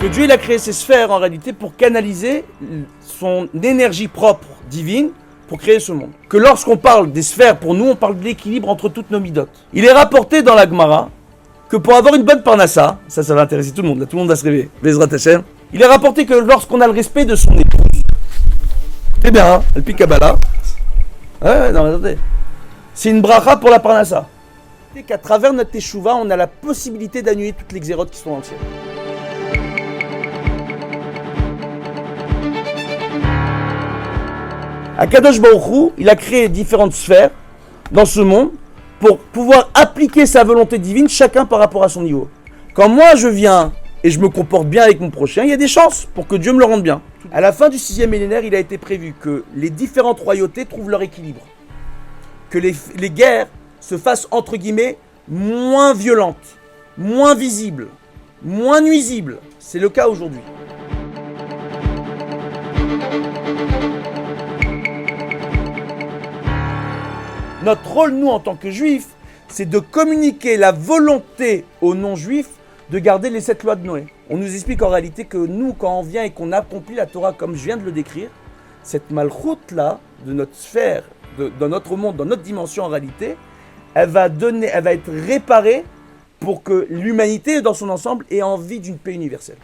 Que Dieu il a créé ces sphères en réalité pour canaliser son énergie propre, divine, pour créer ce monde. Que lorsqu'on parle des sphères, pour nous, on parle de l'équilibre entre toutes nos midotes. Il est rapporté dans la Gemara que pour avoir une bonne parnassa, ça va intéresser tout le monde, là tout le monde va se réveiller, Bezrat Hashem, il est rapporté que lorsqu'on a le respect de son épouse, c'est bien, hein, elle pique Kabbalah, ouais, non, attendez, c'est une bracha pour la parnassa. Et qu'à travers notre teshuva, on a la possibilité d'annuler toutes les xérotes qui sont dans le ciel. Akadosh Baruch Hu, il a créé différentes sphères dans ce monde pour pouvoir appliquer sa volonté divine, chacun par rapport à son niveau. Quand moi je viens et je me comporte bien avec mon prochain, il y a des chances pour que Dieu me le rende bien. À la fin du 6e millénaire, il a été prévu que les différentes royautés trouvent leur équilibre. Que les guerres se fassent, entre guillemets, moins violentes, moins visibles, moins nuisibles. C'est le cas aujourd'hui. Notre rôle, nous, en tant que juifs, c'est de communiquer la volonté aux non-juifs de garder les 7 lois de Noé. On nous explique en réalité que nous, quand on vient et qu'on accomplit la Torah comme je viens de le décrire, cette malchoute-là, de notre sphère, dans notre monde, dans notre dimension en réalité, elle va être réparée pour que l'humanité, dans son ensemble, ait envie d'une paix universelle.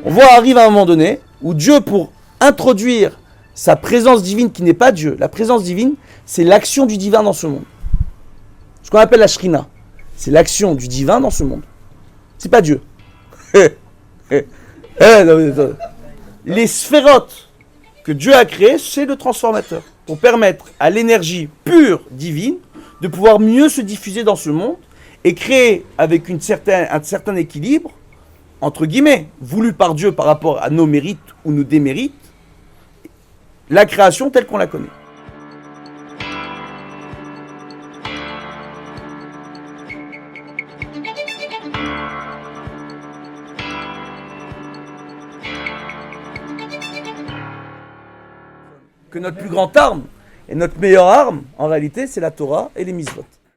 On voit arrive à un moment donné où Dieu, pour introduire sa présence divine qui n'est pas Dieu, la présence divine, c'est l'action du divin dans ce monde. Ce qu'on appelle la Shrina, c'est l'action du divin dans ce monde. C'est pas Dieu. Les sphérotes que Dieu a créées, c'est le transformateur. Pour permettre à l'énergie pure divine de pouvoir mieux se diffuser dans ce monde et créer avec un certain équilibre, entre guillemets, voulu par Dieu par rapport à nos mérites ou nos démérites, la création telle qu'on la connaît. Que notre plus grande arme et notre meilleure arme, en réalité, c'est la Torah et les mitzvot.